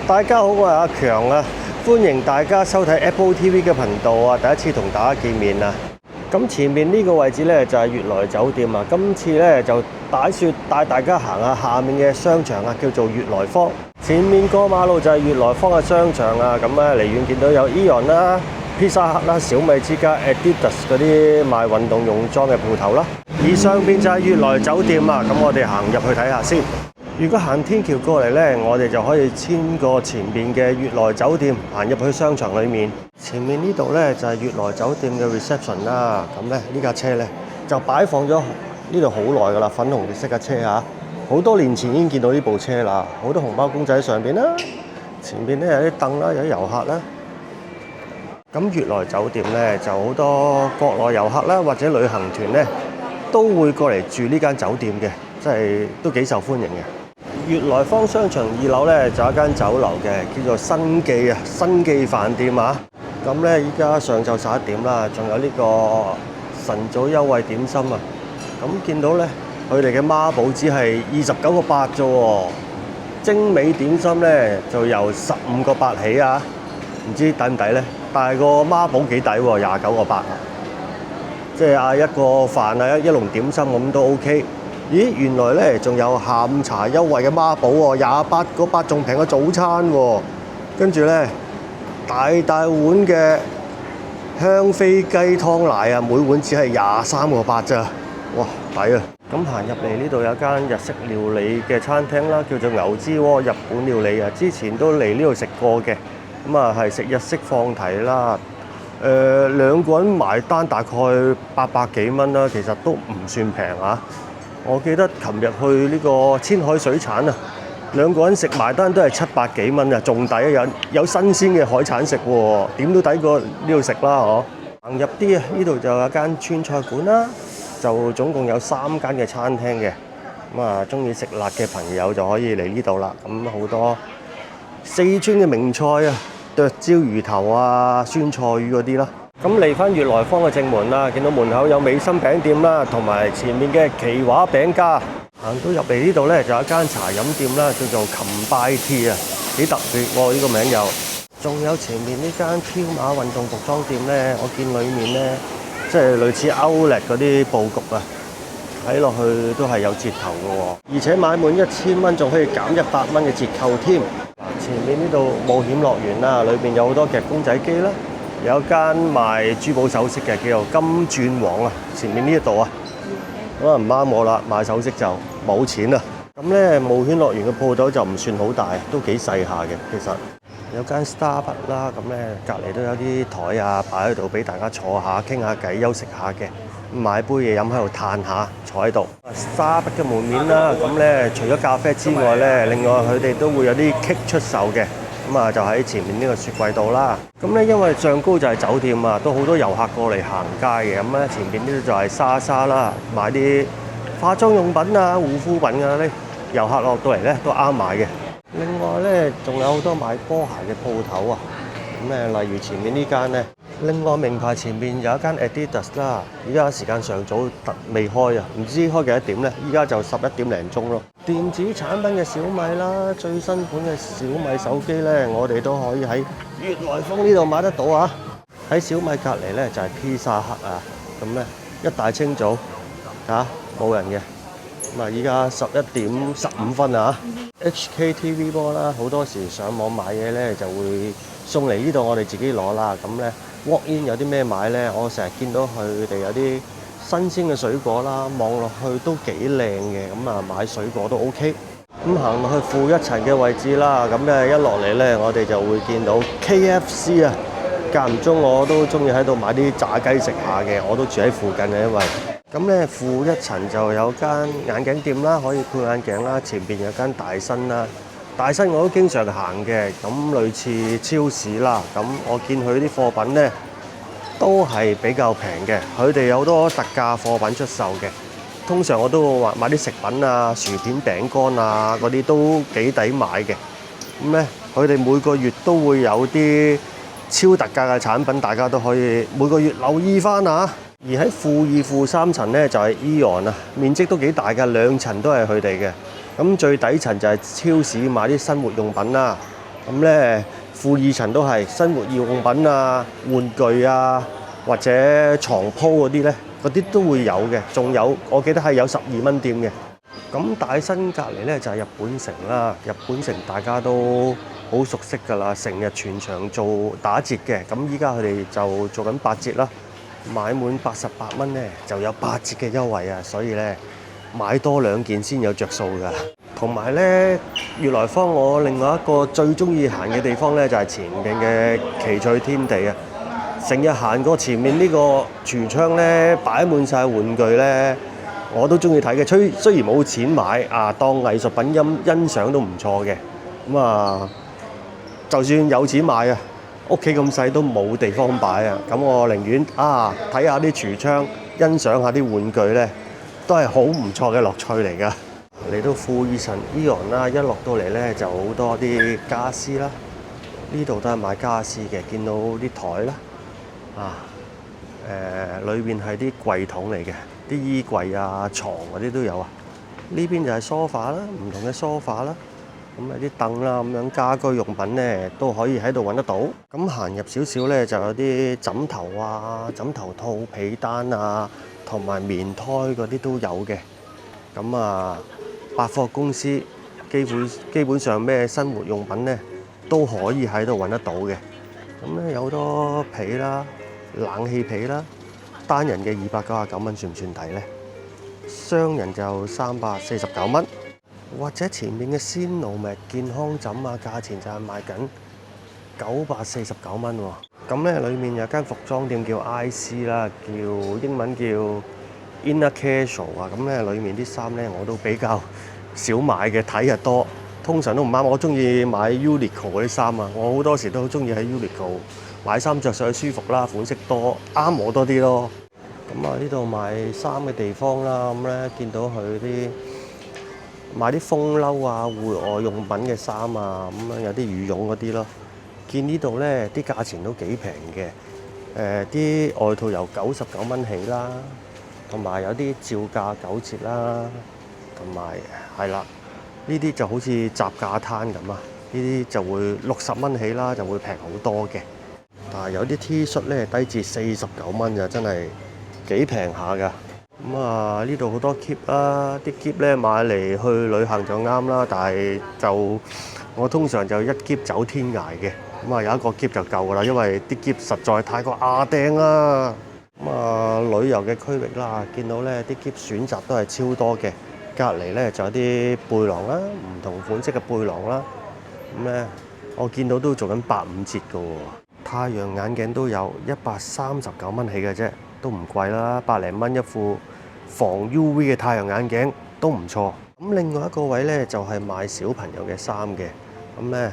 大家好，我係阿強啊，歡迎大家收睇 Apple TV 嘅頻道啊！第一次同大家見面啊！咁前面呢個位置呢，就係悅來酒店啊，今次呢，就打算帶大家行下下面嘅商場啊，叫做悅來坊。前面過馬路就係悅來坊嘅商場啊，咁咧離遠見到有 AEON 啦、Pizza Hut 啦、小米之家、Adidas 嗰啲賣運動用裝嘅鋪頭啦。而上邊就係悅來酒店啊，咁我哋行入去睇下先。如果行天橋過嚟呢，我哋就可以穿過前面嘅悅來酒店，行入去商場裏面。前面呢度呢，就係悅來酒店嘅 reception 啦。咁呢架車呢，就擺放咗呢度好耐㗎啦，粉紅色嘅車嚇。好多年前已經見到呢部車啦，好多熊貓公仔喺上邊啦。前邊呢，有啲凳啦，有啲遊客啦。咁悅來酒店呢，就好多國內遊客啦，或者旅行團呢，都會過嚟住呢間酒店嘅，即係都幾受歡迎嘅。悅來坊商場2樓咧就有一間酒樓嘅，叫做新記啊，新記飯店啊。咁咧依家上晝11點啦，仲有呢個晨早優惠點心啊。咁見到咧，佢哋嘅孖寶只係29個8啫喎，精美點心咧就由15個8起啊。唔知抵唔抵咧？但係個孖寶幾抵喎，29個8啊。即係嗌一個飯啊，一籠點心咁都 OK。咦，原來咧仲有下午茶優惠嘅孖寶喎，28個8仲平過早餐喎。跟住咧，大碗嘅香妃雞湯奶啊，每碗只係23個8咋，哇，抵啊！咁行入嚟呢度有間日式料理嘅餐廳啦，叫做牛之鍋日本料理啊。之前都嚟呢度食過嘅，咁啊係食日式放題啦。兩個人埋單大概800幾蚊啦，其實都唔算平啊。我記得琴日去呢個千海水產啊，兩個人食埋單都係700幾蚊啊，仲抵啊！有新鮮嘅海產食喎，點都抵過呢度食啦嗬。行入啲啊，呢度就有間川菜館啦，就總共有3間嘅餐廳嘅。咁啊，中意食辣嘅朋友就可以嚟呢度啦。咁好多四川嘅名菜啊，剁椒魚頭啊、酸菜魚嗰啲啦。咁嚟翻悅來坊嘅正門啦，見到門口有美心餅店啦，同埋前面嘅奇華餅家。行到入嚟呢度呢，就有一間茶飲店啦，叫做琴拜 Tea 啊，幾特別喎呢個名又。仲有前面呢間飄馬運動服裝店呢，我見裡面呢，即係類似Outlet嗰啲佈局啊，睇落去都係有折頭嘅喎，而且買滿1000蚊仲可以減100蚊嘅折扣添。前面呢度冒險樂園啦，裏邊有好多夾公仔機啦。有一間賣珠寶首飾嘅，叫做金鑽王啊！前面呢一度啊，可能唔啱我啦，買首飾就冇錢啦。咁咧，冒險樂園嘅鋪頭就唔算好大，都幾細下嘅。其實有間 Starbucks 啦，咁咧隔離都有啲台啊，擺喺度俾大家坐下傾下偈、休息下嘅。買杯嘢飲喺度嘆下，坐喺度。Starbucks嘅門面啦，咁咧除咗咖啡之外咧，另外佢哋都會有啲 cake 出售嘅。咁啊，就喺前面呢個雪櫃度啦。咁咧，因為上高就係酒店啊，都好多遊客過嚟行街嘅。咁咧，前邊呢度就係莎莎啦，買啲化妝用品啊、護膚品啊，呢遊客落到嚟咧都啱買嘅。另外咧，仲有好多賣波鞋嘅鋪頭啊。咁咧，例如前面呢間咧，另外名牌前面有一間 Adidas 啦。而家時間上早未開啊，唔知開幾多點咧？依家就11點零鐘咯。電子產品嘅小米啦，最新款嘅小米手機咧，我哋都可以喺悅來坊呢度買得到啊！喺小米隔離咧就係 Pizza Hut啊，咁咧一大清早嚇冇人嘅，咁啊依家11點15分啊！HKTV 波啦，好多時上網買嘢咧就會送嚟呢度，我哋自己攞啦。咁咧 walk in 有啲咩買咧？我成日見到佢哋有啲新鮮嘅水果啦，望落去都幾靚嘅，咁啊買水果都 OK。咁行落去負一層嘅位置啦，咁咧一落嚟咧，我哋就會見到 KFC 啊。間唔中我都中意喺度買啲炸雞食下嘅，我都住喺附近嘅，因為咁咧負一層就有間眼鏡店啦，可以配眼鏡啦。前邊有間大新啦，大新我都經常行嘅，咁類似超市啦。咁我見佢啲貨品咧都係比較平嘅，佢哋有好多特價貨品出售嘅。通常我都會話買啲食品啊、薯片、餅乾啊嗰啲都幾抵買嘅。咁咧，佢哋每個月都會有啲超特價嘅產品，大家都可以每個月留意翻啊！而喺負2、負3層咧就係 AEON啊，面積都幾大㗎，2層都係佢哋嘅。咁最底層就係超市買啲生活用品啦。咁咧負二層都係生活用品啊、玩具啊或者床鋪嗰啲咧，嗰啲都會有嘅。仲有我記得係有12蚊店嘅。咁大新隔離咧就係日本城啦，日本城大家都好熟悉㗎啦，成日全場做打折嘅。咁依家佢哋就做緊8折啦，買滿88蚊咧就有8折嘅優惠啊，所以咧買多2件先有着數㗎。同埋咧，悅來坊我另外一個最中意行嘅地方咧就係前面嘅奇趣天地啊！成日行過前面呢個櫥窗咧，擺滿晒玩具咧。我都中意睇嘅，雖然冇錢買啊，當藝術品欣賞都唔錯嘅。咁啊，就算有錢買啊，屋企咁細都冇地方擺啊。咁我寧願睇下啲櫥窗，欣賞下啲玩具咧，都係好唔錯嘅樂趣嚟㗎。嚟到富爾臣 AEON 啦，一落到嚟咧就好多啲家私啦。呢度都係賣家私嘅，見到啲台啦，裏邊係啲櫃桶嚟嘅。啲衣櫃啊、床嗰啲都有啊。呢邊就係梳化啦，唔同嘅梳化啦。咁有啲凳啦，咁樣家居用品咧都可以喺度揾得到。咁行入少少咧，就有啲枕頭啊、枕頭套、被單啊，同埋棉胎嗰啲都有嘅。咁啊，百貨公司基本上咩生活用品咧都可以喺度揾得到嘅。咁咧有好多被啦、冷氣被啦。單人嘅299蚊算唔算抵呢？雙人就349蚊，或者前面嘅鮮露咪健康枕啊，價錢就係賣緊949蚊喎。咁咧裡面有間服裝店叫 IC 啦，叫英文叫 Inner Casual 啊。咁咧裡面啲衫咧我都比較少買嘅，睇日多，通常都唔啱。我中意買 Uniqlo 嗰啲衫啊，我好多時都好中意喺 Uniqlo買衫着上去舒服啦，款式多，啱我多啲咯。咁啊，呢度賣衫嘅地方啦，咁咧見到佢啲買啲風褸啊、戶外用品嘅衫啊，咁樣有啲羽絨嗰啲咯。見呢度咧啲價錢都幾平嘅，啲外套由99蚊起啦，同埋有啲照價9折啦，同埋係啦，呢啲就好似雜架攤咁啊，呢啲就會60蚊起啦，就會平好多嘅。但係有啲 T 恤咧低至49蚊就真係幾平下㗎。咁啊，呢度好多 keep 啦，啲 keep 咧買嚟去旅行就啱啦，但係就我通常就一 keep 走天涯嘅。咁啊有一個 keep 就夠㗎啦，因為啲 keep 實在太過亞釘啦。咁啊旅遊嘅區域啦，見到咧啲 keep 選擇都係超多嘅。隔離咧就有啲背囊啦，唔同款式嘅背囊啦。咁咧我見到都做緊85折㗎喎。太陽眼鏡都有139蚊起嘅啫，都唔貴啦，百零蚊一副防 UV 嘅太陽眼鏡都唔錯。咁另外一個位咧就係賣小朋友嘅衫嘅，咁咧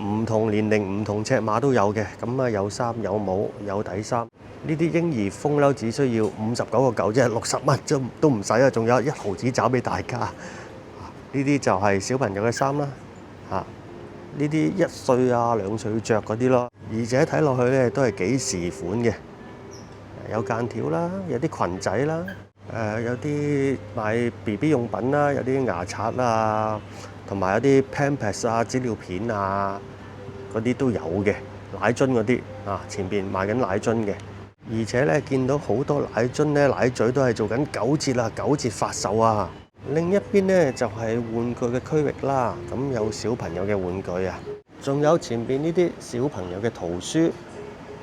唔同年齡、唔同尺碼都有嘅。咁啊有衫有帽有底衫，呢啲嬰兒風褸只需要59.9啫，60蚊都唔使啊，仲有1毫子找俾大家。呢啲就係小朋友嘅衫啦，呢啲1歲啊2歲着嗰啲咯，而且睇落去咧都係幾時款嘅，有間條啦，有啲裙仔啦，有啲買 BB 用品啦，有啲牙刷啊，同埋有啲 Pampers 啊、紙尿片啊嗰啲都有嘅，奶樽嗰啲前邊賣緊奶樽嘅，而且咧見到好多奶樽咧奶嘴都係做緊9折啊，9折發售啊！另一邊咧就係玩具嘅區域啦，咁有小朋友嘅玩具啊，仲有前邊呢啲小朋友嘅圖書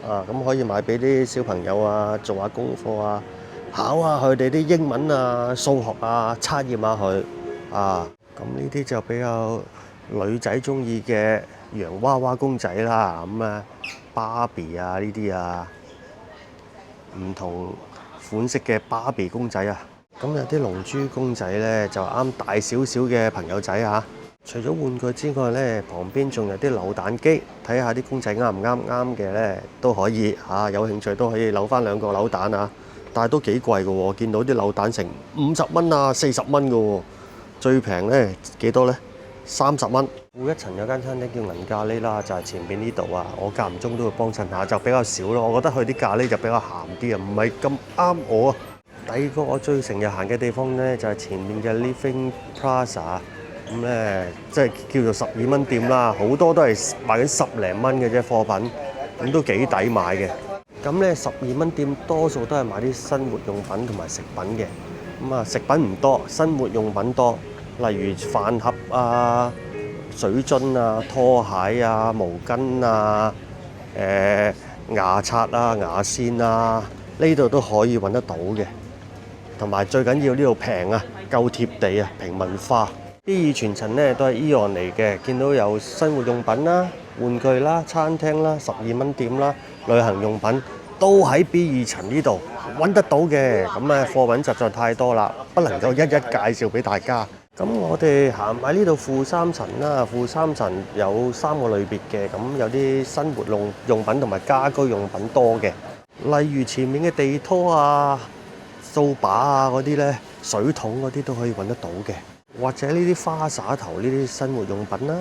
咁可以買俾啲小朋友啊，做下功課啊，考下佢哋啲英文啊、數學啊，測驗下佢咁呢啲就比較女仔中意嘅洋娃娃公仔啦，咁芭比啊呢啲唔同款式嘅芭比公仔啊。咁有啲龍珠公仔咧就啱大少少嘅朋友仔啊。除咗玩具之外咧，旁邊仲有啲扭蛋機，睇下啲公仔啱唔啱嘅咧都可以有興趣都可以扭翻2個扭蛋啊。但係都幾貴㗎喎，見到啲扭蛋成50蚊啊、40蚊㗎喎。最平咧幾多咧？30蚊。負一層有間餐廳叫銀咖喱啦，就係前邊呢度啊。我間唔中都會幫襯下，就比較少咯。我覺得佢啲咖喱就比較鹹啲啊，唔係咁啱我啊。第二個我最成日行嘅地方咧，就係前面嘅 Living Plaza，咁咧即係叫做12蚊店啦，好多都係賣緊10零蚊嘅啫貨品，咁都幾抵買嘅。咁咧12蚊店多數都係買啲生活用品同埋食品嘅，咁啊食品唔多，生活用品多，例如飯盒啊、水樽啊、拖鞋啊、毛巾啊、牙刷啊、牙線啊，呢度都可以揾得到嘅。同埋最緊要呢度平啊，夠貼地啊，平民化。B2全層咧都係 AEON 嚟嘅，見到有生活用品啦、玩具啦、餐廳啦、12蚊店啦、旅行用品都喺 B2層呢度揾得到嘅。咁咧貨品實在太多啦，不能夠一一介紹俾大家。咁我哋行埋呢度負3層啦，負3層有3個類別嘅，咁有啲生活用品同埋家居用品多嘅，例如前面嘅地拖啊、掃把啊嗰啲咧，水桶嗰啲都可以揾得到嘅。或者呢啲花灑頭呢啲生活用品啦，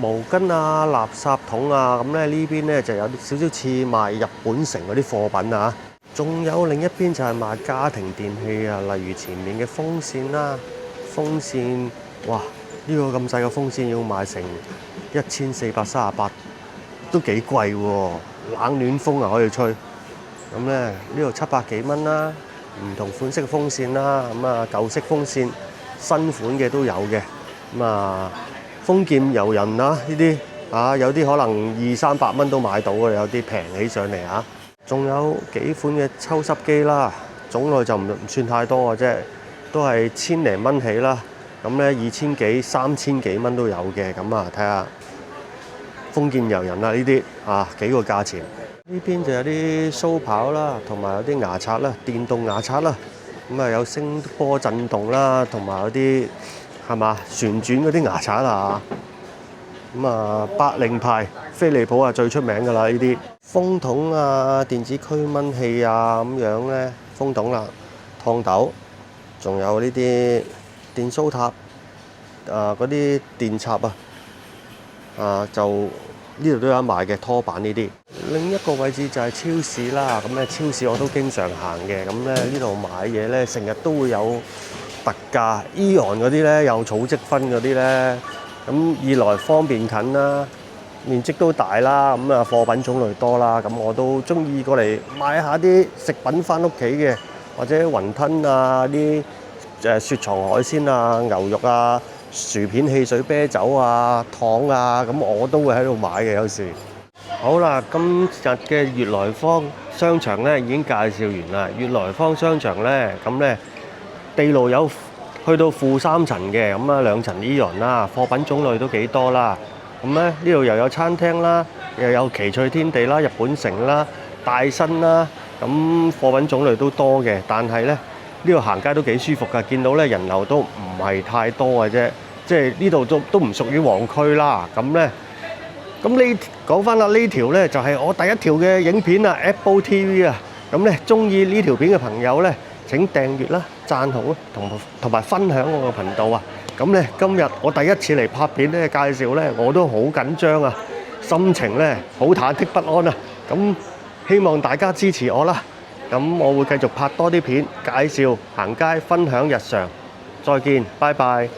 毛巾啊、垃圾桶啊，咁咧呢邊咧就有少少似賣日本城嗰啲貨品啊。仲有另一邊就係賣家庭電器啊，例如前面嘅風扇啦，風扇哇呢個咁細嘅風扇要賣成1438，都幾貴喎，冷暖風啊可以吹。咁咧呢度700幾蚊啦，唔同款式嘅風扇啦，咁啊舊式風扇。新款嘅都有嘅，咁啊豐儉由人啦呢啲有啲可能200-300蚊都買到嘅，有啲平起上嚟啊。仲有幾款嘅抽濕機啦，種類就唔算太多嘅啫，都係1000零蚊起啦。咁咧2000幾、3000幾蚊都有嘅，咁啊睇下豐儉由人啦呢啲幾個價錢。呢邊就有啲鬚刨啦，同埋有啲牙刷啦，電動牙刷啦。咁啊有聲波震動啦，同埋有啲旋轉嗰啲牙刷啊。咁啊百靈牌、飛利浦啊最出名㗎啦呢啲。風筒啊、電子驅蚊器啊咁樣咧，風筒啦、燙斗，仲有呢啲電鬚塔嗰啲電插就呢度都有得賣嘅拖板呢啲。另一個位置就係超市啦，咁咧超市我都經常行嘅，咁咧呢度買嘢咧成日都會有特價。AEON嗰啲咧有儲積分嗰啲咧，咁二來方便近啦，面積都大啦，咁啊貨品種類多啦，咁我都中意過嚟買下啲食品翻屋企嘅，或者雲吞啊啲雪藏海鮮啊、牛肉啊、薯片、汽水、啤酒啊、糖啊，咁我都會喺度買嘅有時。好啦，今日嘅悅來坊商場咧已經介紹完啦。悅來坊商場咧，咁咧地牢有去到負3層嘅，咁啊2層 AEON啦，貨品種類都幾多啦。咁咧呢度又有餐廳啦，又有奇趣天地啦、日本城啦、大新啦，咁貨品種類都多嘅。但係咧呢度行街都幾舒服㗎，見到咧人流都唔係太多嘅啫，即係呢度都唔屬於旺區啦。咁咧。咁呢講翻啦，呢條咧就係我第一條嘅影片啊 ，Apple TV 啊。咁咧中意呢條片嘅朋友咧，請訂閱啦、讚好啦，同埋分享我個頻道啊。咁咧今日我第一次嚟拍片咧，介紹咧我都好緊張啊，心情咧好忐忑不安啊。咁希望大家支持我啦。咁我會繼續拍多啲片，介紹行街、分享日常。再見，拜拜。